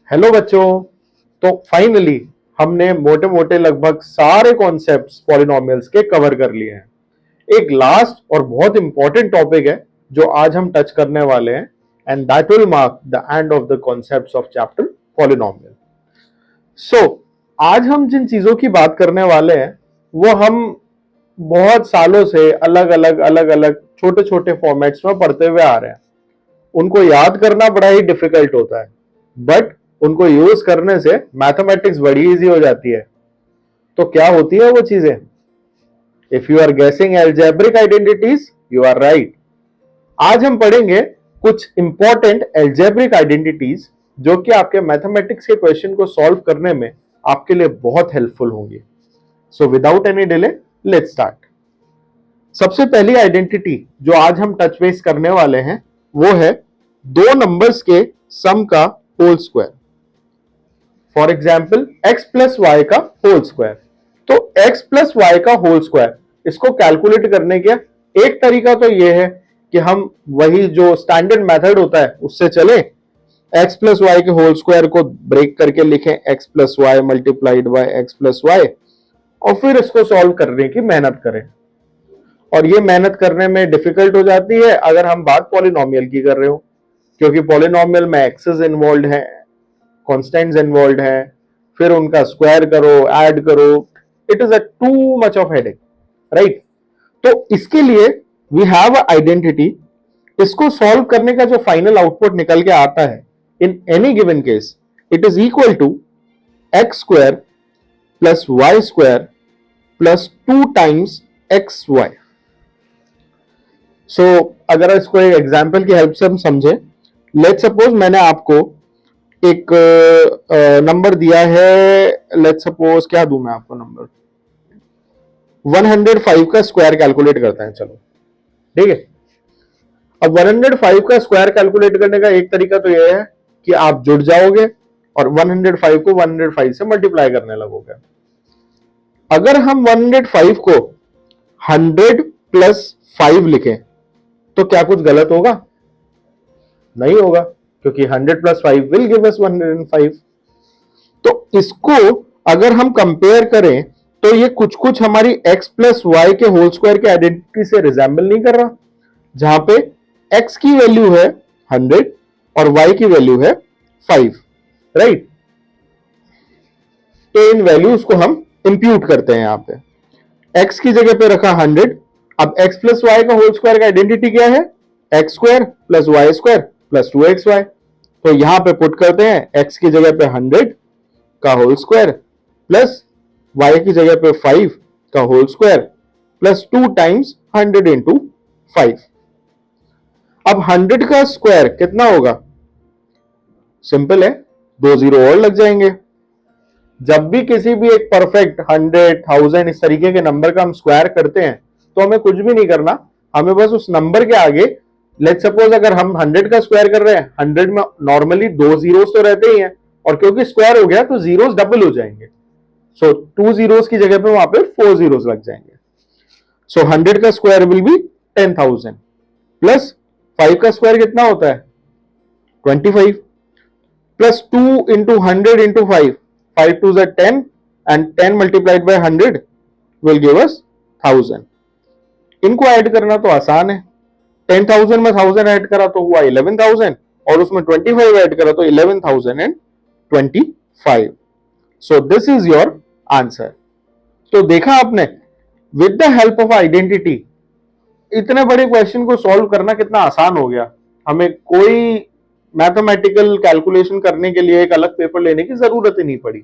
Hello बच्चों। तो finally हमने मोटे मोटे लगभग सारे कॉन्सेप्ट्स पॉलिनोमियल्स के कवर कर लिए हैं। एक लास्ट और बहुत इंपॉर्टेंट टॉपिक है जो आज हम टच करने वाले हैं, and that will mark the end of the concepts of chapter polynomial. So आज हम जिन चीजों की बात करने वाले हैं वो हम बहुत सालों से अलग अलग छोटे छोटे फॉर्मेट्स में पढ़ते हुए आ रहे हैं। उनको याद करना बड़ा ही डिफिकल्ट होता है, बट उनको यूज करने से मैथमेटिक्स बड़ी इजी हो जाती है। तो क्या होती है वो चीजें? If you are guessing algebraic identities, you are right. आज हम पढ़ेंगे कुछ इंपॉर्टेंट एल्जेब्रिक आइडेंटिटीज जो कि आपके मैथमेटिक्स के क्वेश्चन को सॉल्व करने में आपके लिए बहुत हेल्पफुल होंगी। So without any delay let's start. सबसे पहली आइडेंटिटी जो आज हम टच बेस करने वाले हैं वो है दो नंबर्स के सम का whole square. For example x plus Y का होल स्क्वायर। तो x प्लस वाई का होल स्क्वायर, इसको कैलकुलेट करने का एक तरीका तो यह है कि हम वही जो स्टैंडर्ड मेथड होता है उससे चले, x प्लस वाई के होल स्क्वायर को ब्रेक करके लिखें x plus Y multiplied by x plus Y, और फिर इसको सॉल्व करने की मेहनत करें। और ये मेहनत करने में डिफिकल्ट हो जाती है अगर हम बात पॉलिनोमियल की कर रहे हो, क्योंकि पॉलिनोमियल में एक्सेस इन्वॉल्व है, कॉन्स्टेंट्स इन्वॉल्व है, फिर उनका स्क्वायर करो, ऐड करो, it is a too much of headache, right. तो इसके लिए वी हैव अ आइडेंटिटी। इसको सॉल्व करने का जो फाइनल आउटपुट निकल के आता है in any given case, it is equal to x square plus Y square plus 2 times x y. So अगर इसको एक एग्जाम्पल की हेल्प से हम समझे, लेट सपोज मैंने आपको एक नंबर दिया है, लेट सपोज क्या दूं मैं आपको नंबर, 105 का स्क्वायर कैलकुलेट करते हैं, चलो ठीक है। अब 105 का स्क्वायर कैलकुलेट करने का एक तरीका तो यह है कि आप जुड़ जाओगे और 105 को 105 से मल्टीप्लाई करने लगोगे। अगर हम 105 को 100 प्लस 5 लिखें तो क्या कुछ गलत होगा? नहीं होगा, क्योंकि 100 प्लस 5 विल गिव अस 105। तो इसको अगर हम कंपेयर करें तो ये कुछ कुछ हमारी x प्लस वाई के होल स्क्वायर के आइडेंटिटी से रिजेंबल नहीं कर रहा, जहां पे x की वैल्यू है 100 और y की वैल्यू है 5, राइट। तो इन वैल्यूज को हम इंप्यूट करते हैं। यहां पे x की जगह पे रखा 100। अब x प्लस वाई का होल स्क्वायर का आइडेंटिटी क्या है? X square plus Y square plus 2xy। तो यहां पे पुट करते हैं x की जगह पे 100 का होल स्क्वायर प्लस y की जगह पे 5 का whole square plus 2 times 100 into 5। अब 100 का स्क्वायर कितना होगा? सिंपल है, 2 जीरो और लग जाएंगे। जब भी किसी भी एक परफेक्ट 100, 1000 इस तरीके के नंबर का हम स्क्वायर करते हैं तो हमें कुछ भी नहीं करना, हमें बस उस नंबर के आगे, लेट्स सपोज अगर हम 100 का स्क्वायर कर रहे हैं, 100 में नॉर्मली 2 जीरोस तो रहते ही हैं, और क्योंकि स्क्वायर हो गया तो जीरोस डबल हो जाएंगे। सो 2 जीरोस की जगह पे वहां पे 4 जीरोस लग जाएंगे। सो 100 का स्क्वायर विल बी 10,000 प्लस 5 का स्क्वायर कितना होता है? 25 plus 2 into 100 into 5, 5 2 is 10 and 10 multiplied by 100 will give us 1000। इनको ऐड करना तो आसान है, 10,000 में 1000 ऐड करा तो हुआ 11,000 और उसमें 25 ऐड करा तो 11,025। सो दिस इज योर आंसर। तो देखा आपने, with the help of identity इतने बड़े क्वेश्चन को सॉल्व करना कितना आसान हो गया। हमें कोई मैथमेटिकल कैलकुलेशन करने के लिए एक अलग पेपर लेने की जरूरत ही नहीं पड़ी।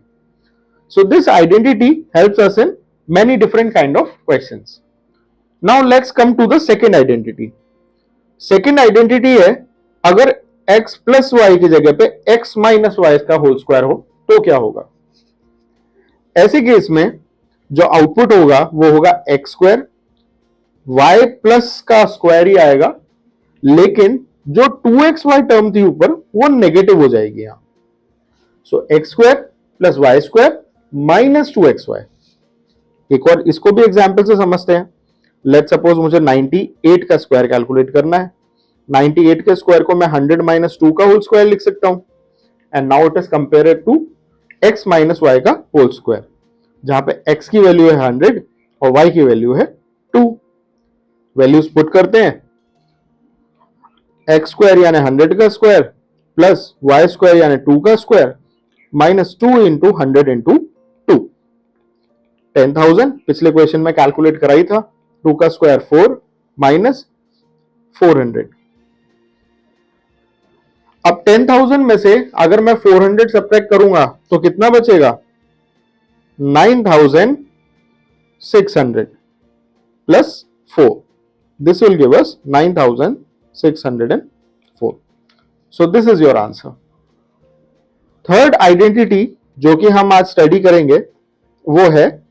So this identity helps us in many different kind of questions. Now let's come to the second identity. Second identity है, अगर x प्लस वाई की जगह पे x माइनस वाई का होल स्क्वायर हो तो क्या होगा? ऐसे केस में जो आउटपुट होगा वो होगा एक्स स्क्वायर, वाई प्लस का स्क्वायर ही आएगा, लेकिन जो 2xy टर्म थी ऊपर वो नेगेटिव हो जाएगी यहां। So x square plus Y square minus 2xy। एक और इसको भी एग्जांपल से समझते हैं। लेट्स सपोज मुझे 98 का स्क्वायर कैलकुलेट करना है। 98 के स्क्वायर को मैं 100 माइनस 2 का होल स्क्वायर लिख सकता हूं, and now it is compared to x minus Y का होल स्क्वायर, जहां पे x की वैल्यू है 100 और y की वैल्यू है 2। वैल्यूज पुट करते हैं, x स्क्वायर यानी 100 का स्क्वायर प्लस y स्क्वायर यानी 2 का स्क्वायर माइनस 2 इंटू 100 इंटू 2, 10,000 पिछले क्वेश्चन में कैलकुलेट कराई था। 2 का स्क्वायर 4 माइनस 400। अब 10,000 में से अगर मैं 400 सब्ट्रैक्ट करूंगा तो कितना बचेगा? 9,600 plus 4, this will give us 9,604। So this is your answer. Third identity जो कि हम आज स्टडी करेंगे वो है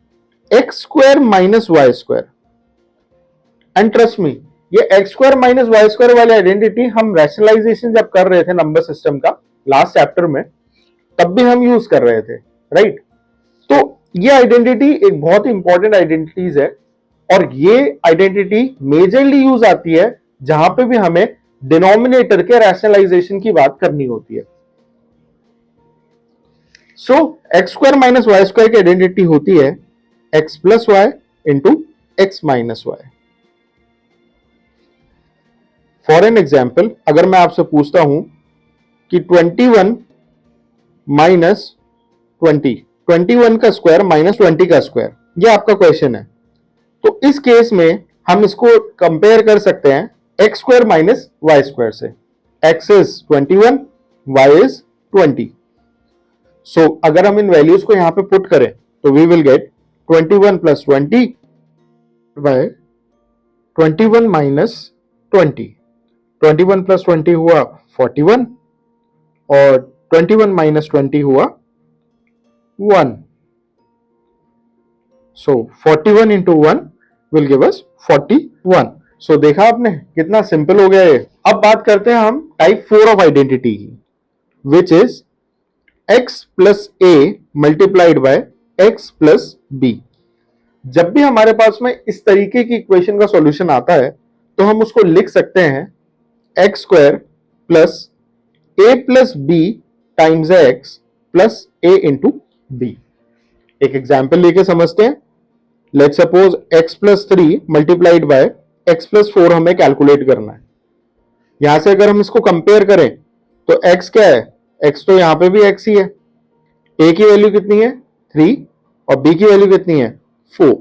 x square minus y square. And trust me, ये x square minus y square वाली आइडेंटिटी हम रैशनलाइजेशन जब कर रहे थे नंबर सिस्टम का लास्ट चैप्टर में, तब भी हम यूज कर रहे थे, राइट? तो ये आइडेंटिटी एक बहुत ही इंपॉर्टेंट आइडेंटिटीज है और ये आइडेंटिटी मेजरली यूज आती है जहां पे भी हमें डिनोमिनेटर के रैशनलाइजेशन की बात करनी होती है। So x square minus y square की आइडेंटिटी होती है x plus y into x minus y. For an example, अगर मैं आपसे पूछता हूं कि 21 माइनस 20, 21 का स्क्वायर माइनस 20 का स्क्वायर, ये आपका क्वेश्चन है, तो इस केस में हम इसको कंपेयर कर सकते हैं x square minus y square से। X is 21, y is 20। So अगर हम इन वैल्यूज को यहां पे पुट करें तो we will get 21 plus 20 by 21 minus 20। 21 plus 20 हुआ 41 और 21 माइनस 20 हुआ 1। So 41 into 1 will give us 41। सो देखा आपने कितना सिंपल हो गया ये। अब बात करते हैं हम टाइप 4 ऑफ आइडेंटिटी की, which is x plus a multiplied by x plus b। जब भी हमारे पास में इस तरीके की इक्वेशन का सॉल्यूशन आता है तो हम उसको लिख सकते हैं x square plus a plus b times x plus a into b। एक एग्जाम्पल लेके समझते हैं। Let's suppose x plus 3 multiplied by x plus 4 हमें कैलकुलेट करना है। यहां से अगर हम इसको कंपेयर करें तो x क्या है? x तो यहां पे भी x ही है। a की वैल्यू कितनी है? 3 और b की वैल्यू कितनी है? 4।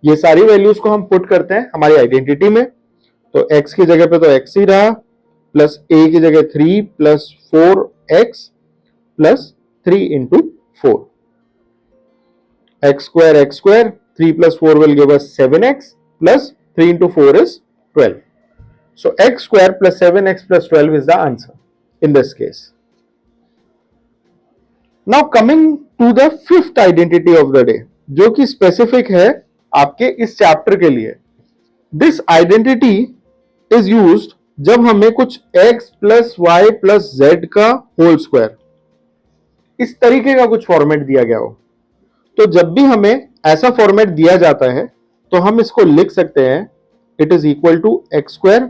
ये सारी वैल्यूज को हम पुट करते हैं हमारी आइडेंटिटी में, तो x की जगह पे तो x ही रहा, प्लस a की जगह 3 plus 4x plus 3 into 4। x square 3 plus 4 will give us 7x plus 3 into 4 is 12. So x square plus 7x plus 12 is the answer in this case. Now coming to the fifth identity of the day, जो कि specific है आपके इस chapter के लिए। This identity is used जब हमें कुछ x plus Y plus Z का होल स्क्वायर इस तरीके का कुछ फॉर्मेट दिया गया हो, तो जब भी हमें ऐसा फॉर्मेट दिया जाता है तो हम इसको लिख सकते हैं it is equal to x square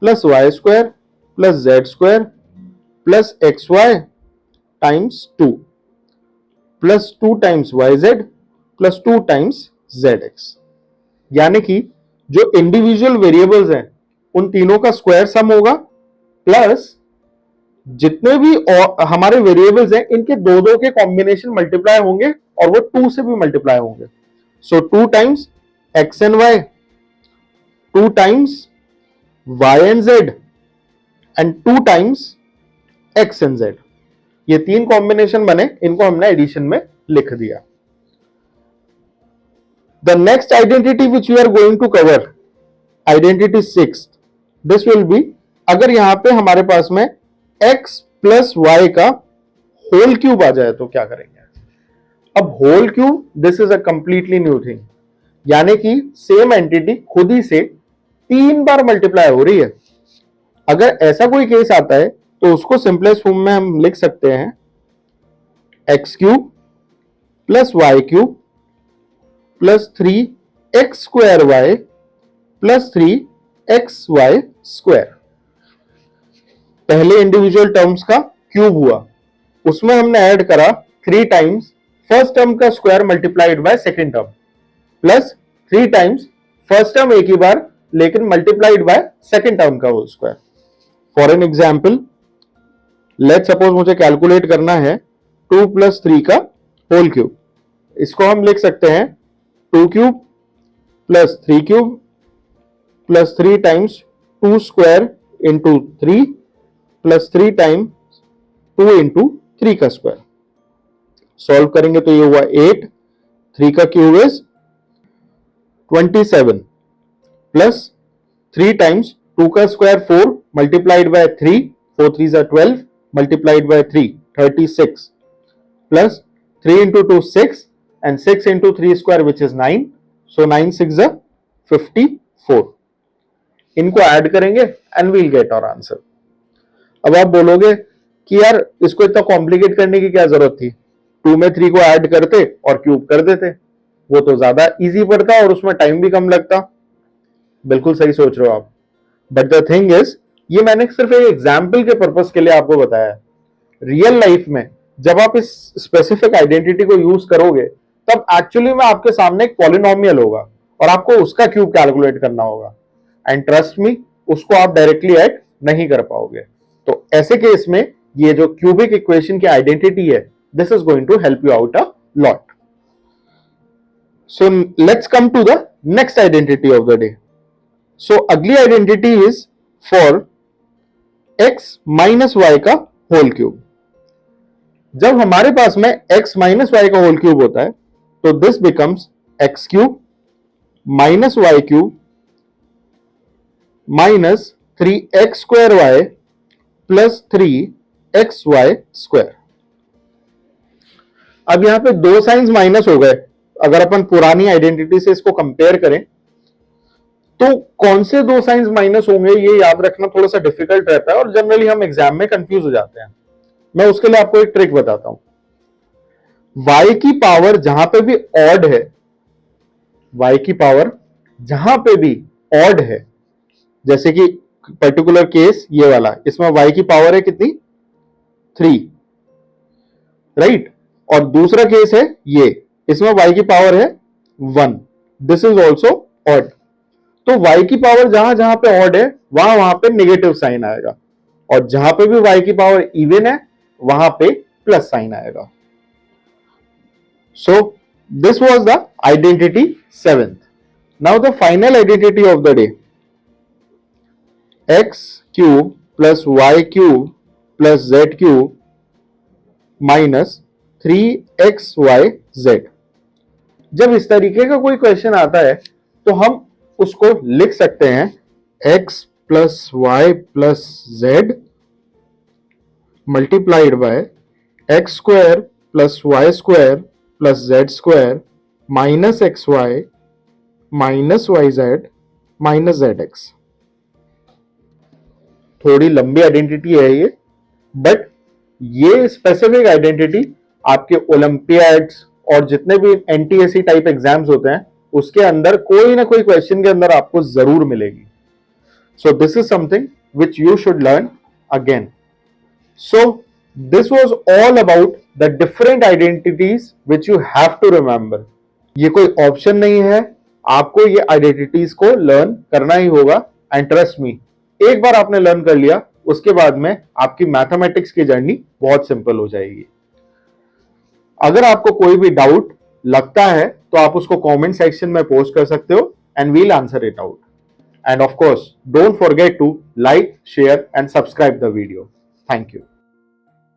plus Y square plus Z square plus X Y times 2 plus 2 times Y Z plus 2 times Z X. यानी कि जो इंडिविजुअल वेरिएबल्स हैं उन तीनों का स्क्वायर सम होगा प्लस जितने भी हमारे वेरिएबल्स हैं इनके दो दो के कॉम्बिनेशन मल्टीप्लाई होंगे और वो 2 से भी मल्टीप्लाई होंगे। So 2 times X and Y, 2 times Y and Z and 2 times X and Z. ये 3 कॉम्बिनेशन बने, इनको हमने एडिशन में लिख दिया। The next identity which we are going to cover, identity 6, this will be, अगर यहां पे हमारे पास में x प्लस वाई का होल क्यूब आ जाए तो क्या करेंगे? अब whole cube, this is a completely new thing, यानी कि सेम एंटिटी खुद ही से 3 बार मल्टीप्लाई हो रही है। अगर ऐसा कोई केस आता है तो उसको सिंपलेस्ट फॉर्म में हम लिख सकते हैं X cube plus Y cube plus 3x square Y plus 3xy square. पहले इंडिविजुअल टर्म्स का क्यूब हुआ, उसमें हमने ऐड करा 3 टाइम्स फर्स्ट टर्म का square multiplied by second term plus 3 times first term एक ही बार लेकिन मल्टीप्लाइड बाय सेकेंड टर्म का whole square. For an example, let suppose मुझे कैलकुलेट करना है 2 प्लस 3 का होल क्यूब। इसको हम लिख सकते हैं 2 cube plus 3 cube plus 3 times 2 square into 3 plus 3 times 2 into 3 का स्क्वायर। सॉल्व करेंगे तो ये हुआ 8, 3 का क्यूब इज 27 प्लस 3 टाइम्स 2 का square 4 multiplied by 3, 4 3 12 multiplied by 3 36 plus 3 into 2 6 and 6 into 3 square which is 9, so 9 6 are 54। इनको ऐड करेंगे and we'll get our answer। अब आप बोलोगे कि यार इसको इतना कॉम्प्लिकेट करने की क्या जरूरत थी, 2 में 3 को ऐड करते और क्यूब कर देते, वो तो ज्यादा इजी पड़ता और उसमें टाइम भी कम लगता। बिल्कुल सही सोच रहे हो आप, बट द थिंग इज ये मैंने सिर्फ एक एग्जाम्पल के पर्पस के लिए आपको बताया है। रियल लाइफ में जब आप इस स्पेसिफिक आइडेंटिटी को यूज करोगे तब एक्चुअली में आपके सामने एक पॉलिनोमियल होगा और आपको उसका क्यूब कैलकुलेट करना होगा, एंड ट्रस्ट मी उसको आप डायरेक्टली ऐड नहीं कर पाओगे। तो ऐसे केस में ये जो क्यूबिक इक्वेशन की आइडेंटिटी है, this is going to help you out a lot. So let's come to the next identity of the day. So अगली identity is for x minus Y का होल क्यूब। जब हमारे पास में x minus Y का whole cube होता है तो this becomes x cube minus y cube minus 3x square Y plus 3xy square. अब यहां पे दो साइंस माइनस हो गए। अगर अपन पुरानी आइडेंटिटी से इसको कंपेयर करें तो कौन से दो साइंस माइनस होंगे ये याद रखना थोड़ा सा डिफिकल्ट रहता है और जनरली हम एग्जाम में कंफ्यूज हो जाते हैं। मैं उसके लिए आपको एक ट्रिक बताता हूं। y की पावर जहां पे भी ऑड है, y की पावर जहां पे भी ऑड है, जैसे कि पर्टिकुलर केस ये वाला, इसमें y की पावर है कितनी 3, राइट, और दूसरा केस है ये, इसमें y की पावर है 1, दिस इज ऑल्सो ऑड। तो y की पावर जहां जहां पे ऑड है वहां वहां पे नेगेटिव साइन आएगा और जहां पे भी y की पावर इवन है वहां पे प्लस साइन आएगा। So this was the identity 7th। Now the final identity of the day, x cube plus y cube plus z cube minus 3xyz। जब इस तरीके का कोई क्वेश्चन आता है तो हम उसको लिख सकते हैं x plus Y plus Z multiplied by X square plus Y square plus Z square minus X Y minus Y Z minus Z X. थोड़ी लंबी आइडेंटिटी है ये, बट ये स्पेसिफिक आइडेंटिटी आपके ओलंपियाड्स और जितने भी एनटीएससी टाइप एग्जाम्स होते हैं उसके अंदर कोई ना कोई क्वेश्चन के अंदर आपको जरूर मिलेगी। सो this is something which you should learn again. So this was all about the different identities which you have to remember। ये कोई ऑप्शन नहीं है, आपको ये आइडेंटिटीज को लर्न करना ही होगा, एंड ट्रस्ट मी एक बार आपने लर्न कर लिया उसके बाद में आपकी मैथमेटिक्स की जर्नी बहुत सिंपल हो जाएगी। अगर आपको कोई भी डाउट लगता है तो आप उसको कमेंट सेक्शन में पोस्ट कर सकते हो and we'll answer it out. End of course don't forget to like, share and subscribe the video. Thank you.